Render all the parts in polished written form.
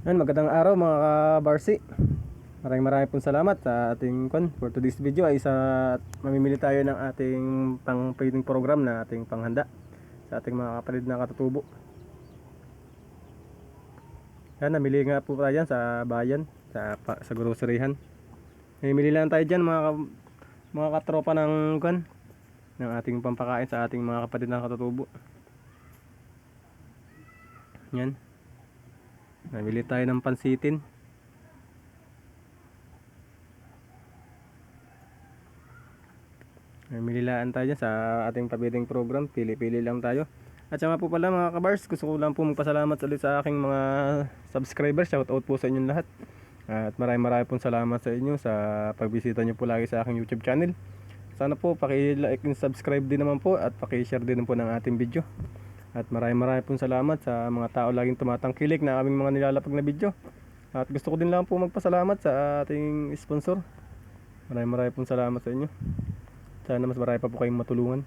Yan, magandang araw mga ka-Barsi. Maraming pong salamat sa ating for today's video ay mamimili tayo ng ating pang-feeding program na ating panghanda sa ating mga kapatid na katutubo. Yan, namili nga po tayo dyan sa bayan, sa groceryhan. Namimili lang tayo dyan mga katropa ng ating pampakain sa ating mga kapatid na katutubo. Yan. Namili tayo ng pansitin. Namililaan tayo dyan sa ating pabiding program. Pili-pili lang tayo. At saka po pala mga kabars, gusto ko lang po magpasalamat ulit sa aking mga subscribers. Shout out po sa inyong lahat. At maraming pong salamat sa inyo sa pagbisita nyo po lagi sa aking YouTube channel. Sana po paki-like and subscribe din naman po at paki-share din po ng ating video. At maraming pong salamat sa mga tao laging tumatangkilik na aming mga nilalapag na video. At gusto ko din lang po magpasalamat sa ating sponsor. Maraming pong salamat sa inyo. Sana mas marami pa po kayong matulungan.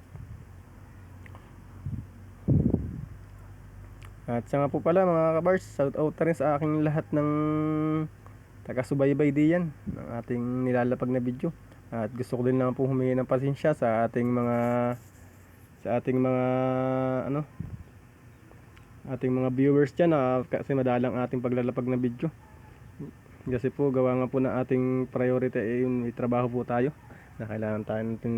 At siya nga po pala mga kabars, shout out na rin sa aking lahat ng taga-subaybay diyan ng ating nilalapag na video. At gusto ko din lang po humingi ng pasensya sa ating mga ating mga viewers dyan kasi madalang ating paglalapag na video. Kasi po gawa nga po na ating priority ay yung trabaho po tayo na kailangan tayo natin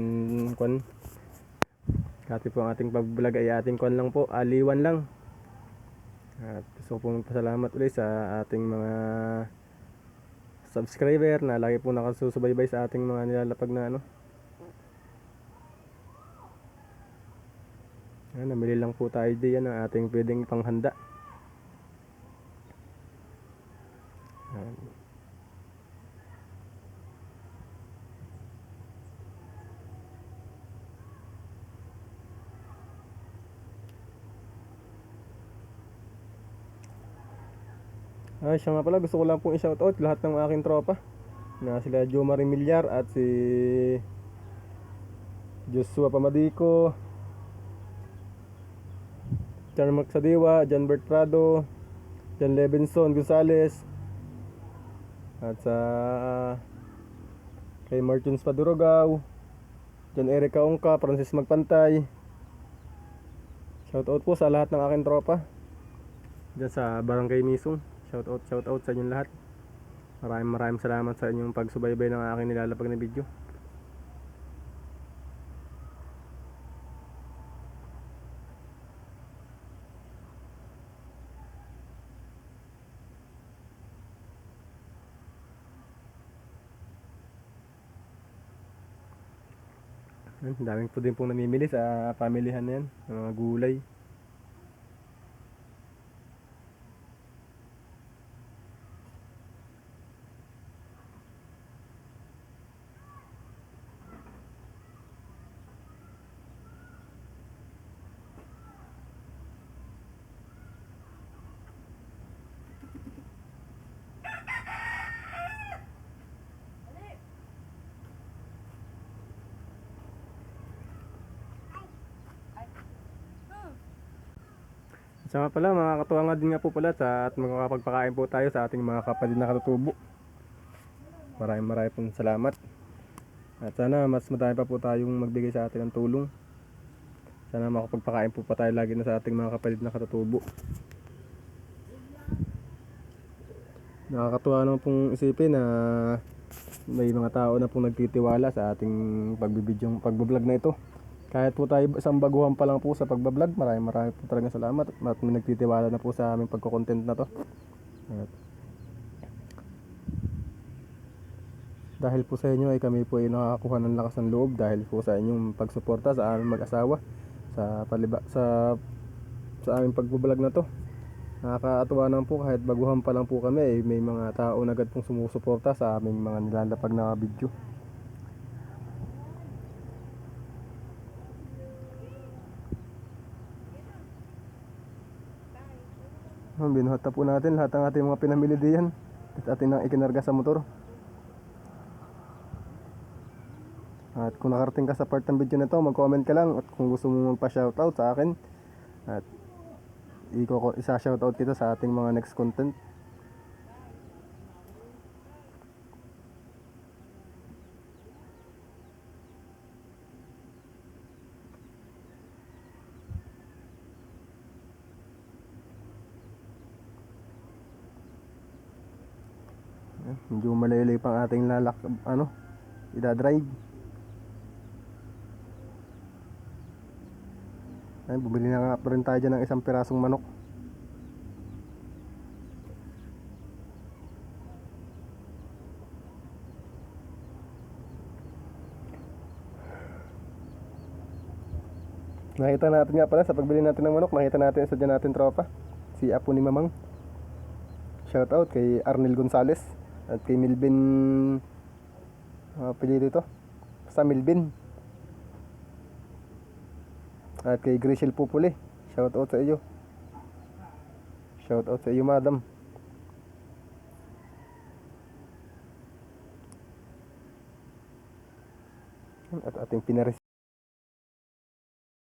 kasi po ang ating pag-vlog ay ating lang po, aliwan lang. At gusto ko po magpasalamat ulit sa ating mga subscriber na lagi po nakasusubaybay sa ating mga nilalapag na namili lang po tayo diyan ng ating pwedeng panghanda. Siya nga pala, gusto ko lang pong i-shoutout lahat ng aking tropa na sila Jomar Milyar at si Joshua Pamadiko, Charmac Sadiwa, John Bert Prado, John Levinson Gonzales, at sa kay Martins Padurogao, John Eric Kaungka, Francis Magpantay. Shoutout po sa lahat ng aking tropa dyan sa Barangay Misong. Shout out sa inyong lahat. Maraming salamat sa inyong pagsubaybay ng aking nilalapag na video. Daming po din pong namimili sa pamilihan na yan, ng mga gulay. Sa nga pala, makakatuwa nga din nga po pala at makakapagpakain po tayo sa ating mga kapatid na katutubo. Maraming pong salamat. At sana mas madami pa po tayong magbigay sa atin ng tulong. Sana makapagpakain po pa tayo lagi na sa ating mga kapatid na katutubo. Nakakatuwa naman pong isipin na may mga tao na pong nagtitiwala sa ating pagbablog na ito. Kahit po tayo isang baguhan pa lang po sa pagbablog, maraming po talagang salamat at may nagtitiwala na po sa aming pagko-content na to. At dahil po sa inyo ay kami po ay nakakakuha ng lakas ng loob dahil po sa inyong pagsuporta sa aming mag-asawa sa aming pagbablog na to. Nakakatuwa naman po kahit baguhan pa lang po kami ay may mga tao na agad pong sumusuporta sa aming mga nilalapag na video. Binuhat na po natin lahat ng ating mga pinamili diyan at atin nang ikinarga sa motor. At kung nakarating ka sa part ng video na to, mag-comment ka lang at kung gusto mo magpa-shoutout sa akin at isa-shoutout kita sa ating mga next content. Medyo malaylay pang ating idadrive. Ay, bumili na nga pa rin tayo dyan ng isang pirasong manok. Nakita natin nga pala sa pagbili natin ng manok, nakita natin sa dyan natin tropa, si Apo ni Mamang. Shout out kay Arnel Gonzales at kay Milvin, apelyido ito, basta Milvin. At kay Grishel Pupuli, shout out sa iyo. Shout out sa iyo, madam. At ating pinares